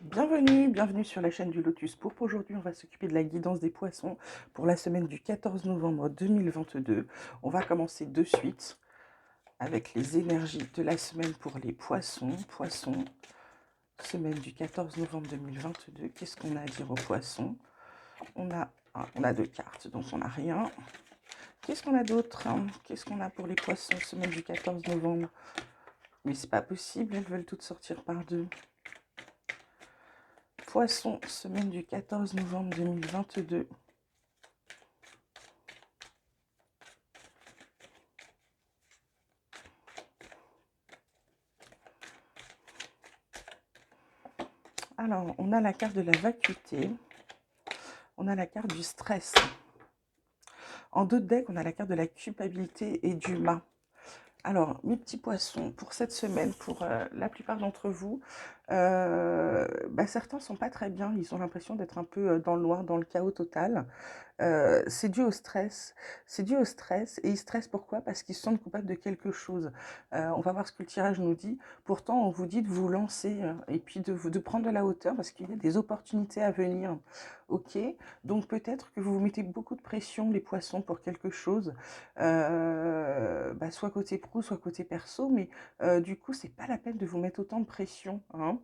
Bienvenue sur la chaîne du Lotus Pourpre. Aujourd'hui, on va s'occuper de la guidance des poissons pour la semaine du 14 novembre 2022. On va commencer de suite avec les énergies de la semaine pour les poissons. Poissons, semaine du 14 novembre 2022. Qu'est-ce qu'on a à dire aux poissons? On a deux cartes, donc on n'a rien. Qu'est-ce qu'on a d'autre? Qu'est-ce qu'on a pour les poissons, semaine du 14 novembre? Mais c'est pas possible, elles veulent toutes sortir par deux. Poisson, semaine du 14 novembre 2022. Alors, on a la carte de la vacuité. On a la carte du stress. En deux decks, on a la carte de la culpabilité et du mât. Alors, mes petits poissons, pour cette semaine, pour la plupart d'entre vous, certains sont pas très bien. Ils ont l'impression d'être un peu dans le noir, dans le chaos total. C'est dû au stress. C'est dû au stress. Et ils stressent pourquoi? Parce qu'ils se sentent coupables de quelque chose. On va voir ce que le tirage nous dit. Pourtant, on vous dit de vous lancer et puis de prendre de la hauteur parce qu'il y a des opportunités à venir. Ok? Donc peut-être que vous vous mettez beaucoup de pression, les poissons, pour quelque chose. Soit côté pro, soit côté perso. Mais du coup, c'est pas la peine de vous mettre autant de pression. Hein.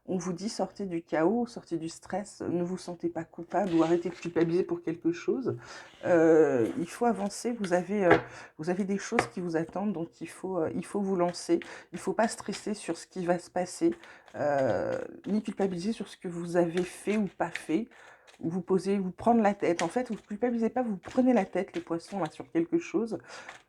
On vous dit sortez du chaos, sortez du stress, ne vous sentez pas coupable ou arrêtez de culpabiliser pour quelque chose. Il faut avancer, vous avez des choses qui vous attendent, donc il faut vous lancer. Il ne faut pas stresser sur ce qui va se passer, ni culpabiliser sur ce que vous avez fait ou pas fait. Vous posez, vous prendre la tête. En fait, vous ne culpabilisez pas, vous prenez la tête, les poissons, là, sur quelque chose.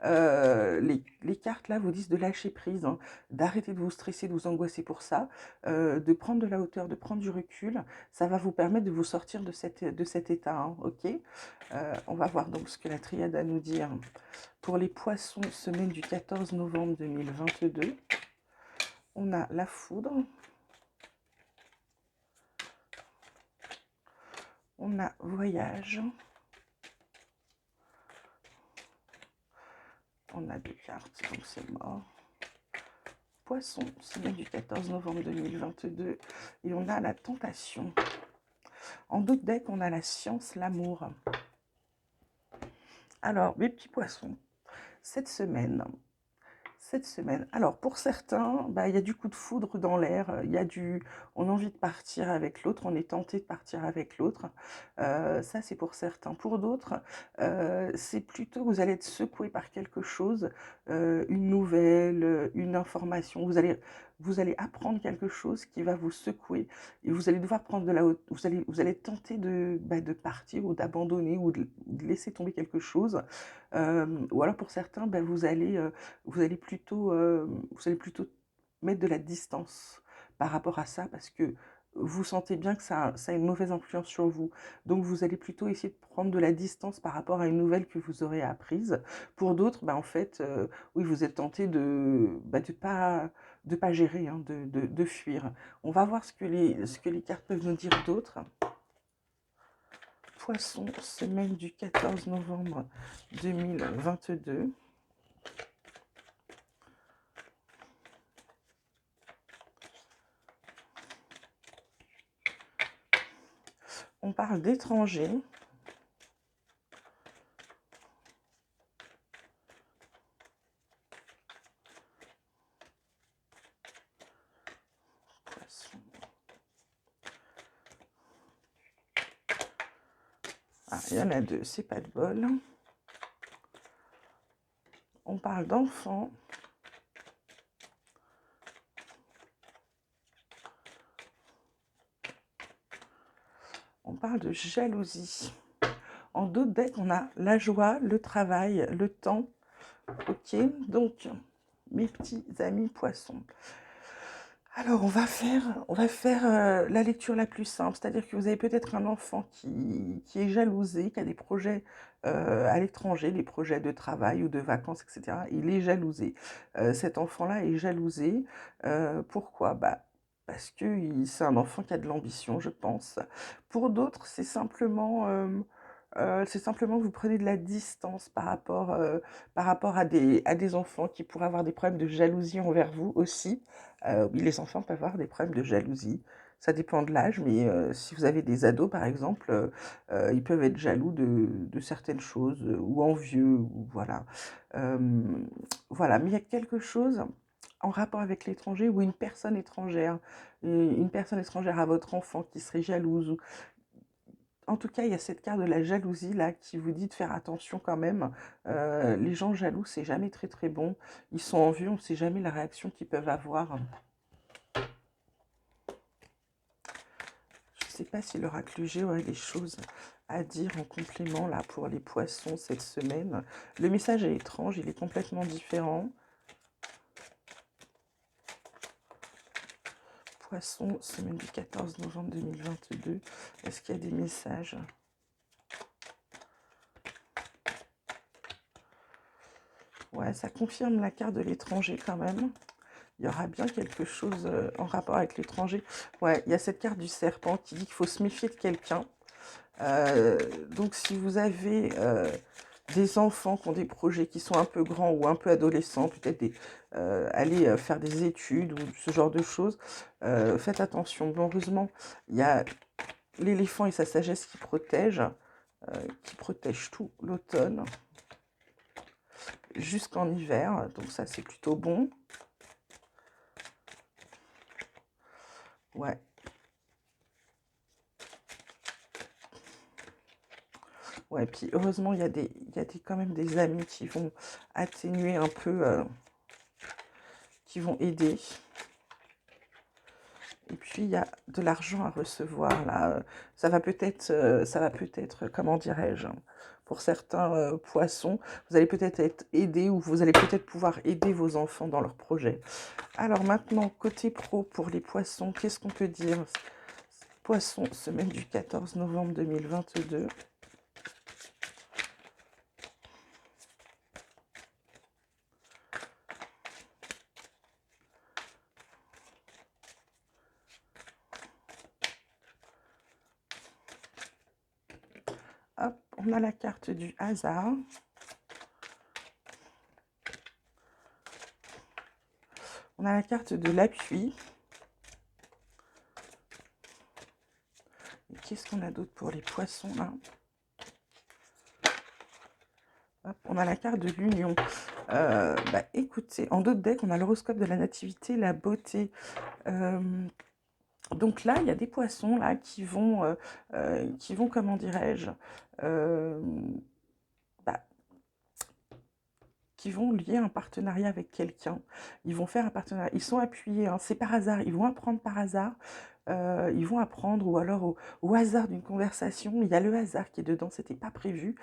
Les cartes, là, vous disent de lâcher prise, hein, d'arrêter de vous stresser, de vous angoisser pour ça, de prendre de la hauteur, de prendre du recul. Ça va vous permettre de vous sortir de cet état, hein, ok. On va voir donc ce que la triade a à nous dire. Pour les poissons, semaine du 14 novembre 2022, on a la foudre. On a voyage. On a deux cartes, donc c'est mort. Poisson, semaine du 14 novembre 2022. Et on a la tentation. En d'autres decks, on a la science, l'amour. Alors, mes petits poissons, cette semaine, alors pour certains, il y a du coup de foudre dans l'air, on a envie de partir avec l'autre, on est tenté de partir avec l'autre. Ça, c'est pour certains. Pour d'autres, c'est plutôt vous allez être secoué par quelque chose, une nouvelle, une information. Vous allez apprendre quelque chose qui va vous secouer et vous allez devoir prendre de la haute. Vous allez tenter de partir ou d'abandonner ou de laisser tomber quelque chose. Ou alors pour certains, vous allez plutôt mettre de la distance par rapport à ça parce que vous sentez bien que ça a une mauvaise influence sur vous. Donc vous allez plutôt essayer de prendre de la distance par rapport à une nouvelle que vous aurez apprise. Pour d'autres, en fait, oui, vous êtes tenté de pas gérer, hein, de fuir. On va voir ce que les cartes peuvent nous dire d'autres. Poisson, semaine du 14 novembre 2022. On parle d'étrangers. Ah, il y en a deux, c'est pas de bol. On parle d'enfants. On parle de jalousie. En d'autres decks, on a la joie, le travail, le temps. Ok, donc mes petits amis poissons. Alors on va faire la lecture la plus simple, c'est-à-dire que vous avez peut-être un enfant qui est jalousé, qui a des projets à l'étranger, des projets de travail ou de vacances, etc. Il est jalousé. Cet enfant-là est jalousé. Pourquoi? Parce que c'est un enfant qui a de l'ambition, je pense. Pour d'autres, c'est simplement que vous prenez de la distance par rapport à des enfants qui pourraient avoir des problèmes de jalousie envers vous aussi. Oui, les enfants peuvent avoir des problèmes de jalousie. Ça dépend de l'âge, mais si vous avez des ados, par exemple, ils peuvent être jaloux de certaines choses ou envieux, ou voilà. Voilà, mais il y a quelque chose en rapport avec l'étranger ou une personne étrangère à votre enfant qui serait jalouse. En tout cas, il y a cette carte de la jalousie là qui vous dit de faire attention quand même. Les gens jaloux, c'est jamais très très bon. Ils sont envieux, on ne sait jamais la réaction qu'ils peuvent avoir. Je ne sais pas si l'oracle G aurait des choses à dire en complément là pour les poissons cette semaine. Le message est étrange, il est complètement différent. Poisson, semaine du 14 novembre 2022. Est-ce qu'il y a des messages? Ouais, ça confirme la carte de l'étranger quand même. Il y aura bien quelque chose en rapport avec l'étranger. Ouais, il y a cette carte du serpent qui dit qu'il faut se méfier de quelqu'un. Donc si vous avez des enfants qui ont des projets qui sont un peu grands ou un peu adolescents, peut-être aller faire des études ou ce genre de choses, faites attention. Bon, heureusement, il y a l'éléphant et sa sagesse qui protègent tout l'automne jusqu'en hiver. Donc ça, c'est plutôt bon. Ouais. Ouais, puis heureusement, il y a quand même des amis qui vont atténuer un peu, qui vont aider. Et puis, il y a de l'argent à recevoir, là. Ça va peut-être, comment dirais-je, pour certains poissons, vous allez peut-être être aidé ou vous allez peut-être pouvoir aider vos enfants dans leurs projets. Alors maintenant, côté pro, pour les poissons, qu'est-ce qu'on peut dire? Poissons, semaine du 14 novembre 2022. Hop, on a la carte du hasard. On a la carte de l'appui. Qu'est-ce qu'on a d'autre pour les poissons là? Hop, on a la carte de l'union. Écoutez, en d'autres decks, on a l'horoscope de la nativité, la beauté. Donc là, il y a des poissons là qui vont comment dirais-je, euh, bah, qui vont lier un partenariat avec quelqu'un. Ils vont faire un partenariat. Ils sont appuyés, hein, c'est par hasard. Ils vont apprendre par hasard. Ils vont apprendre, ou alors au hasard d'une conversation. Il y a le hasard qui est dedans, c'était pas prévu.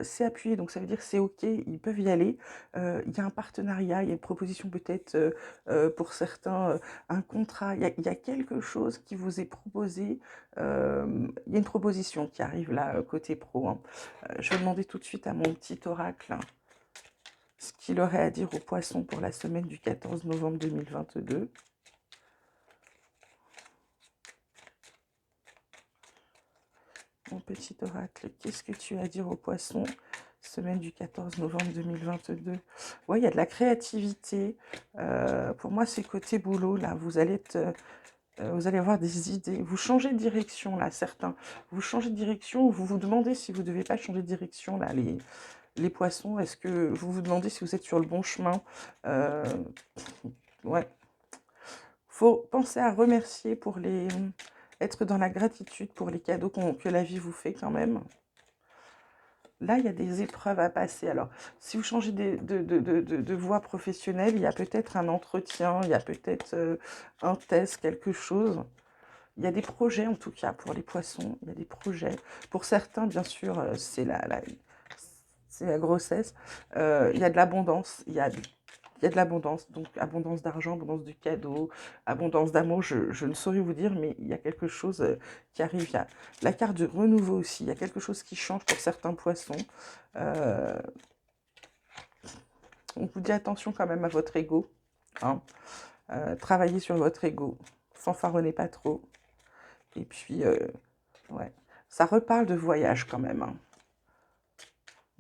C'est appuyé, donc ça veut dire que c'est OK, ils peuvent y aller. Il y a un partenariat, il y a une proposition peut-être pour certains, un contrat. Il y a quelque chose qui vous est proposé. Il y a une proposition qui arrive là, côté pro, hein. Je vais demander tout de suite à mon petit oracle ce qu'il aurait à dire aux poissons pour la semaine du 14 novembre 2022. Mon petit oracle, qu'est-ce que tu as à dire aux poissons? Semaine du 14 novembre 2022. Ouais, il y a de la créativité. Pour moi, c'est côté boulot, là. Vous allez avoir des idées. Vous changez de direction, là, certains. Vous changez de direction ou vous vous demandez si vous ne devez pas changer de direction, là, les poissons. Est-ce que vous vous demandez si vous êtes sur le bon chemin? Ouais. Faut penser à remercier être dans la gratitude pour les cadeaux que la vie vous fait quand même. Là, il y a des épreuves à passer. Alors, si vous changez de voie professionnelle, il y a peut-être un entretien, il y a peut-être un test, quelque chose. Il y a des projets, en tout cas, pour les poissons. Il y a des projets. Pour certains, bien sûr, c'est la grossesse. Il y a de l'abondance. Il y a de l'abondance, donc abondance d'argent, abondance de cadeaux, abondance d'amour, je ne saurais vous dire, mais il y a quelque chose qui arrive. Il y a la carte de renouveau aussi, il y a quelque chose qui change pour certains poissons. On vous dit attention quand même à votre ego, hein. Travaillez sur votre ego, fanfaronnez pas trop. Et puis, ouais, ça reparle de voyage quand même, hein.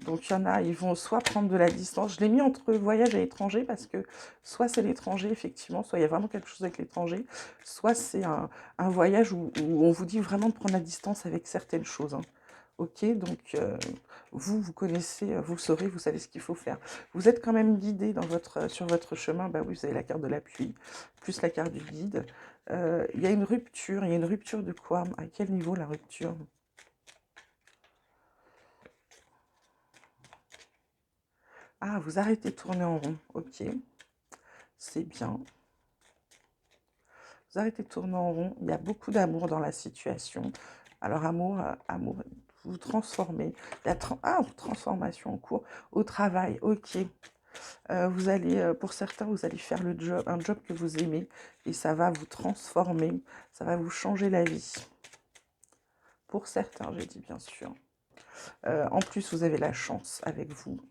Donc, il y en a, ils vont soit prendre de la distance. Je l'ai mis entre voyage à l'étranger parce que soit c'est l'étranger, effectivement, soit il y a vraiment quelque chose avec l'étranger, soit c'est un voyage où on vous dit vraiment de prendre la distance avec certaines choses, hein. Ok, donc vous, vous connaissez, vous saurez, vous savez ce qu'il faut faire. Vous êtes quand même guidé dans sur votre chemin. Bah oui, vous avez la carte de l'appui, plus la carte du guide. Il y a une rupture. Il y a une rupture de quoi? À quel niveau la rupture? Ah, vous arrêtez de tourner en rond. Ok, c'est bien. Vous arrêtez de tourner en rond. Il y a beaucoup d'amour dans la situation. Alors, amour, vous transformez. Il y a transformation en cours. Au travail, ok. Vous allez, pour certains, vous allez faire un job que vous aimez. Et ça va vous transformer. Ça va vous changer la vie. Pour certains, j'ai dit bien sûr. En plus, vous avez la chance avec vous.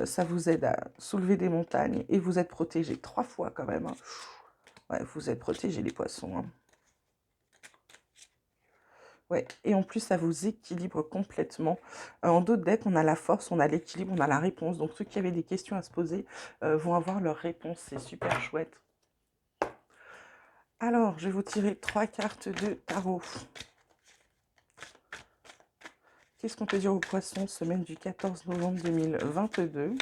Ça vous aide à soulever des montagnes. Et vous êtes protégé 3 fois quand même, hein. Ouais, vous êtes protégés, les poissons, hein. Ouais, et en plus, ça vous équilibre complètement. En d'autres decks, on a la force, on a l'équilibre, on a la réponse. Donc, ceux qui avaient des questions à se poser vont avoir leur réponse. C'est super chouette. Alors, je vais vous tirer 3 cartes de tarot. Qu'est-ce qu'on peut dire aux poissons, semaine du 14 novembre 2022?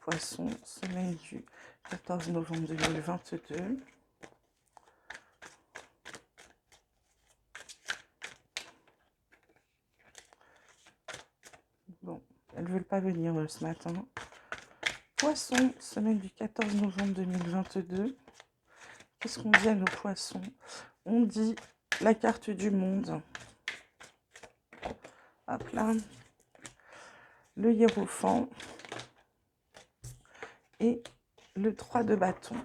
Poissons, semaine du 14 novembre 2022. Bon, elles ne veulent pas venir ce matin. Poissons, semaine du 14 novembre 2022. Qu'est-ce qu'on dit à nos poissons? On dit la carte du monde. Hop là. Le hiérophant. Et le 3 de bâton.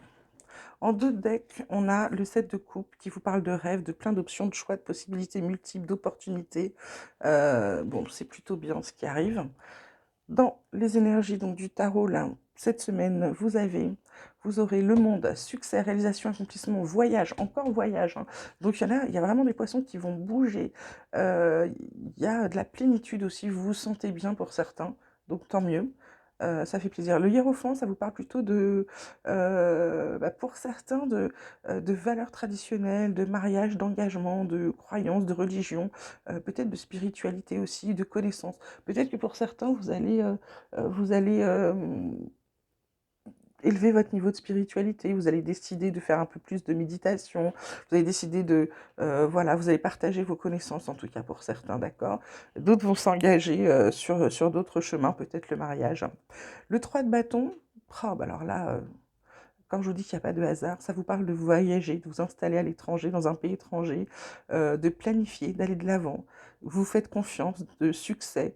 En 2 decks, on a le 7 de coupe qui vous parle de rêves, de plein d'options, de choix, de possibilités multiples, d'opportunités. Bon, c'est plutôt bien ce qui arrive. Dans les énergies donc du tarot, là, cette semaine, vous aurez le monde, succès, réalisation, accomplissement, voyage, encore voyage, hein. Donc il y a vraiment des poissons qui vont bouger. Il y a de la plénitude aussi, vous vous sentez bien pour certains, donc tant mieux. Ça fait plaisir. Le hiérophant, ça vous parle plutôt pour certains, de valeurs traditionnelles, de mariage, d'engagement, de croyances, de religion, peut-être de spiritualité aussi, de connaissances. Peut-être que pour certains, vous allez élever votre niveau de spiritualité, vous allez décider de faire un peu plus de méditation, vous allez décider voilà, vous allez partager vos connaissances, en tout cas pour certains, d'accord? D'autres vont s'engager sur d'autres chemins, peut-être le mariage. Le 3 de bâton, alors là, quand je vous dis qu'il n'y a pas de hasard, ça vous parle de voyager, de vous installer à l'étranger, dans un pays étranger, de planifier, d'aller de l'avant. Vous faites confiance, de succès,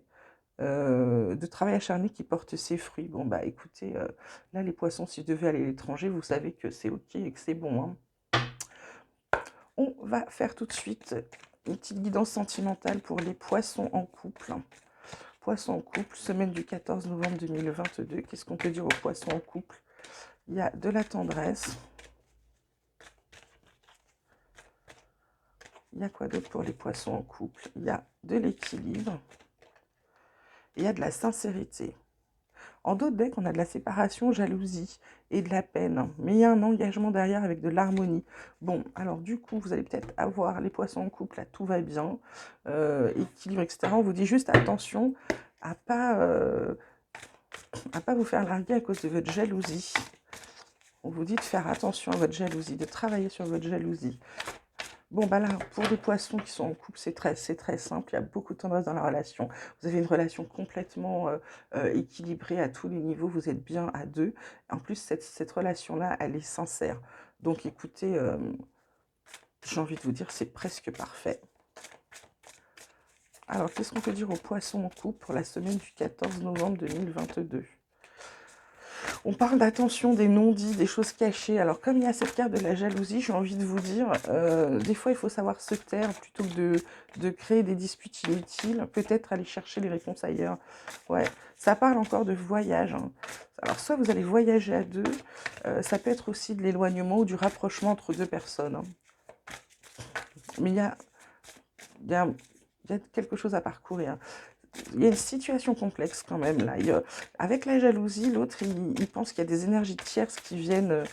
de travail acharné qui porte ses fruits. Bon, bah écoutez, là, les poissons, si vous devez aller à l'étranger, vous savez que c'est OK et que c'est bon, hein. On va faire tout de suite une petite guidance sentimentale pour les poissons en couple. Poissons en couple, semaine du 14 novembre 2022. Qu'est-ce qu'on peut dire aux poissons en couple? Il y a de la tendresse. Il y a quoi d'autre pour les poissons en couple? Il y a de l'équilibre. Il y a de la sincérité. En d'autres decks, on a de la séparation, jalousie et de la peine. Mais il y a un engagement derrière avec de l'harmonie. Bon, alors du coup, vous allez peut-être avoir les poissons en couple, là, tout va bien. Équilibre, etc. On vous dit juste attention à pas vous faire larguer à cause de votre jalousie. On vous dit de faire attention à votre jalousie, de travailler sur votre jalousie. Bon, bah là, pour les poissons qui sont en couple, c'est très simple. Il y a beaucoup de tendresse dans la relation. Vous avez une relation complètement équilibrée à tous les niveaux. Vous êtes bien à deux. En plus, cette relation-là, elle est sincère. Donc, écoutez, j'ai envie de vous dire, c'est presque parfait. Alors, qu'est-ce qu'on peut dire aux poissons en couple pour la semaine du 14 novembre 2022 ? On parle d'attention, des non-dits, des choses cachées. Alors, comme il y a cette carte de la jalousie, j'ai envie de vous dire, des fois, il faut savoir se taire plutôt que de créer des disputes inutiles. Peut-être aller chercher les réponses ailleurs. Ouais, ça parle encore de voyage, hein. Alors, soit vous allez voyager à deux, ça peut être aussi de l'éloignement ou du rapprochement entre deux personnes, hein. Mais il y a il y a, il y a quelque chose à parcourir. Il y a une situation complexe quand même là. Avec la jalousie, l'autre, il pense qu'il y a des énergies tierces qui viennent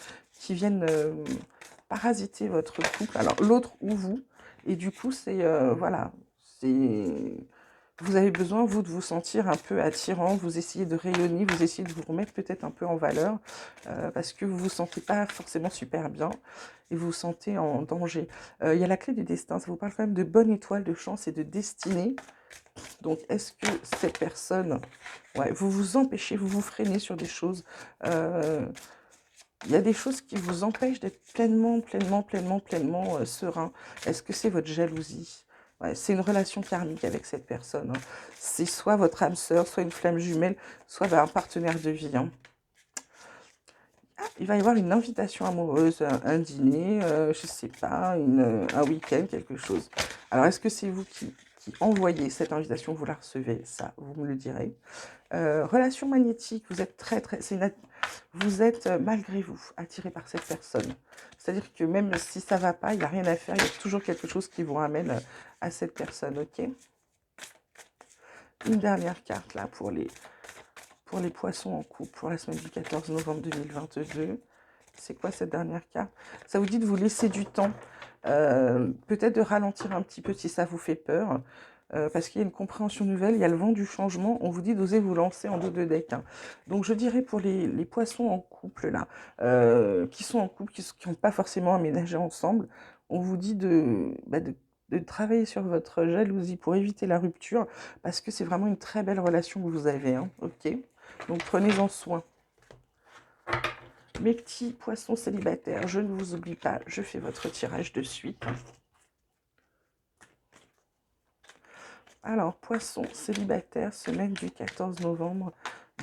parasiter votre couple. Alors l'autre ou vous. Et du coup, voilà, c'est... Vous avez besoin, vous, de vous sentir un peu attirant, vous essayez de rayonner, vous essayez de vous remettre peut-être un peu en valeur, parce que vous vous sentez pas forcément super bien et vous vous sentez en danger. Il y a la clé du destin, ça vous parle quand même de bonne étoile, de chance et de destinée. Donc, est-ce que cette personne, ouais, vous vous empêchez, vous vous freinez sur des choses, il y a des choses qui vous empêchent d'être pleinement serein. Est-ce que c'est votre jalousie? Ouais, c'est une relation karmique avec cette personne, hein. C'est soit votre âme sœur, soit une flamme jumelle, soit un partenaire de vie, hein. Ah, il va y avoir une invitation amoureuse, un dîner, je sais pas, un week-end, quelque chose. Alors, est-ce que c'est vous qui envoyez cette invitation, vous la recevez? Ça, vous me le direz. Relation magnétique, vous êtes vous êtes malgré vous attiré par cette personne. C'est-à-dire que même si ça va pas, il n'y a rien à faire, il y a toujours quelque chose qui vous ramène à cette personne, ok? Une dernière carte là pour les poissons en couple pour la semaine du 14 novembre 2022. C'est quoi cette dernière carte? Ça vous dit de vous laisser du temps, peut-être de ralentir un petit peu si ça vous fait peur, parce qu'il y a une compréhension nouvelle, il y a le vent du changement, on vous dit d'oser vous lancer en dos de deck, hein. Donc je dirais pour les poissons en couple là, qui sont en couple, qui n'ont pas forcément aménagé ensemble, on vous dit de travailler sur votre jalousie pour éviter la rupture, parce que c'est vraiment une très belle relation que vous avez, hein, ok? Donc prenez-en soin. Mes petits poissons célibataires, je ne vous oublie pas, je fais votre tirage de suite. Alors, poissons célibataires, semaine du 14 novembre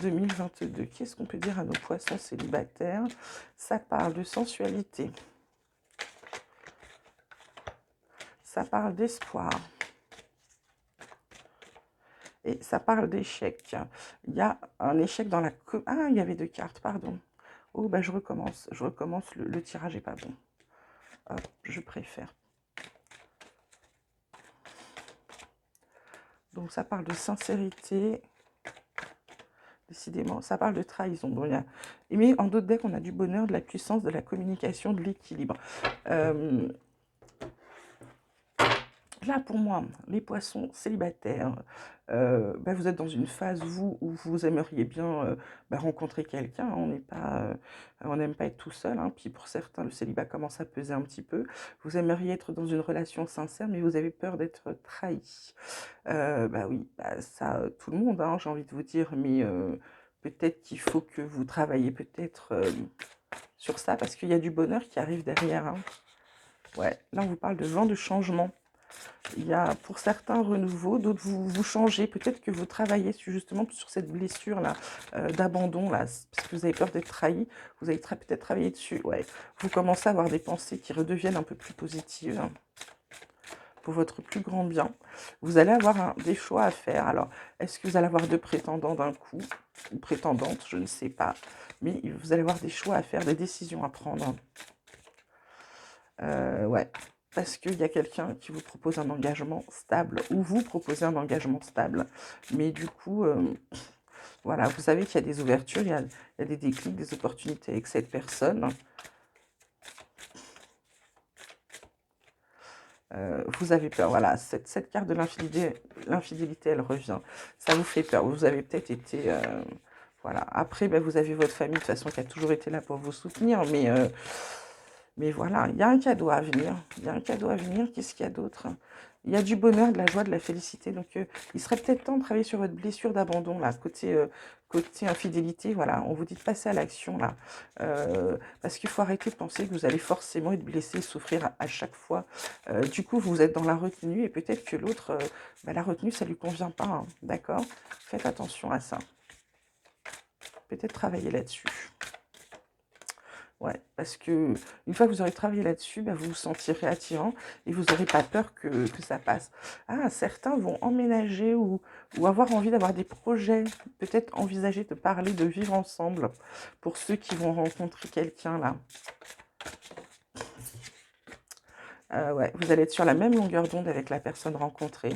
2022. Qu'est-ce qu'on peut dire à nos poissons célibataires? Ça parle de sensualité. Ça parle d'espoir. Et ça parle d'échec. Il y a un échec dans la... Ah, il y avait deux cartes, pardon. Oh, bah je recommence. Je recommence, le tirage n'est pas bon. Hop, je préfère. Donc ça parle de sincérité, décidément, ça parle de trahison. Donc, mais en d'autres decks, on a du bonheur, de la puissance, de la communication, de l'équilibre. Là, pour moi, les poissons célibataires, vous êtes dans une phase, vous, où vous aimeriez bien rencontrer quelqu'un, hein. On n'aime pas être tout seul, hein. Puis pour certains, le célibat commence à peser un petit peu. Vous aimeriez être dans une relation sincère, mais vous avez peur d'être trahi. Oui, ça, tout le monde, hein, j'ai envie de vous dire, mais peut-être qu'il faut que vous travaillez peut-être sur ça, parce qu'il y a du bonheur qui arrive derrière, hein. Ouais, là, on vous parle de vent de changement. Il y a pour certains renouveau, d'autres vous changez. Peut-être que vous travaillez justement sur cette blessure-là, d'abandon, là, parce que vous avez peur d'être trahi. Vous allez peut-être travailler dessus. Ouais. Vous commencez à avoir des pensées qui redeviennent un peu plus positives, hein, pour votre plus grand bien. Vous allez avoir des choix à faire. Alors, est-ce que vous allez avoir deux prétendants d'un coup, ou prétendantes, je ne sais pas. Mais vous allez avoir des choix à faire, des décisions à prendre. Ouais. Parce qu'il y a quelqu'un qui vous propose un engagement stable, ou vous proposez un engagement stable. Mais du coup, voilà, vous savez qu'il y a des ouvertures, il y a des déclics, des opportunités avec cette personne. Vous avez peur, voilà, cette carte de l'infidélité, elle revient. Ça vous fait peur, vous avez peut-être été... voilà, après, vous avez votre famille, de toute façon, qui a toujours été là pour vous soutenir, mais voilà, il y a un cadeau à venir. Il y a un cadeau à venir. Qu'est-ce qu'il y a d'autre? Il y a du bonheur, de la joie, de la félicité. Donc, il serait peut-être temps de travailler sur votre blessure d'abandon, là, côté infidélité. Voilà, on vous dit de passer à l'action, là. Parce qu'il faut arrêter de penser que vous allez forcément être blessé, souffrir à chaque fois. Du coup, vous êtes dans la retenue et peut-être que l'autre, la retenue, ça ne lui convient pas, hein, d'accord? Faites attention à ça. Peut-être travailler là-dessus. Ouais, parce que une fois que vous aurez travaillé là-dessus, vous vous sentirez attirant et vous n'aurez pas peur que ça passe. Ah, certains vont emménager ou avoir envie d'avoir des projets, peut-être envisager de parler, de vivre ensemble, pour ceux qui vont rencontrer quelqu'un là. Ouais, vous allez être sur la même longueur d'onde avec la personne rencontrée.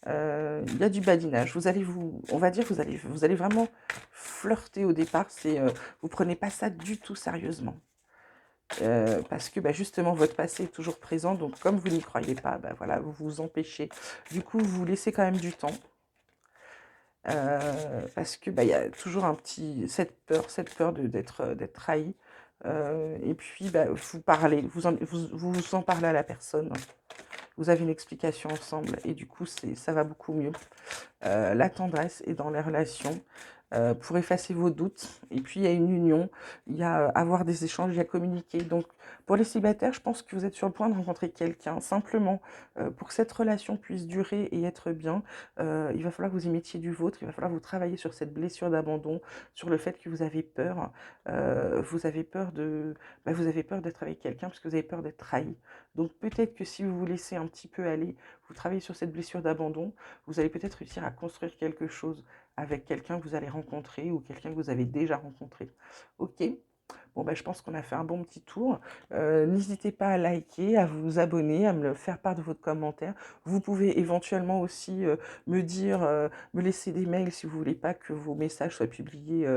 Il y a du badinage. On va dire, vous allez vraiment flirter au départ. Vous prenez pas ça du tout sérieusement. Parce que bah, justement, votre passé est toujours présent. Donc, comme vous n'y croyez pas, bah, voilà, vous vous empêchez. Du coup, vous laissez quand même du temps. Parce que bah, il y a toujours cette peur d'être trahi. Et puis, bah, vous parlez, vous en parlez à la personne. Vous avez une explication ensemble et du coup, ça va beaucoup mieux. La tendresse est dans les relations pour effacer vos doutes. Et puis, il y a une union, il y a avoir des échanges, il y a communiquer. Donc, pour les célibataires, je pense que vous êtes sur le point de rencontrer quelqu'un. Simplement, pour que cette relation puisse durer et être bien, il va falloir que vous y mettiez du vôtre, il va falloir que vous travailler sur cette blessure d'abandon, sur le fait que vous avez peur. Vous avez peur vous avez peur d'être avec quelqu'un parce que vous avez peur d'être trahi. Donc, peut-être que si vous vous laissez un petit peu aller, vous travaillez sur cette blessure d'abandon, vous allez peut-être réussir à construire quelque chose avec quelqu'un que vous allez rencontrer ou quelqu'un que vous avez déjà rencontré. Ok. Bon, bah, je pense qu'on a fait un bon petit tour. N'hésitez pas à liker, à vous abonner, à me le faire part de votre commentaire. Vous pouvez éventuellement aussi me dire, me laisser des mails si vous voulez pas que vos messages soient publiés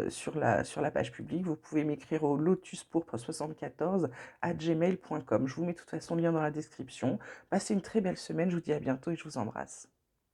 sur la page publique. Vous pouvez m'écrire au lotuspourpre74@gmail.com. Je vous mets de toute façon le lien dans la description. Passez une très belle semaine, je vous dis à bientôt et je vous embrasse.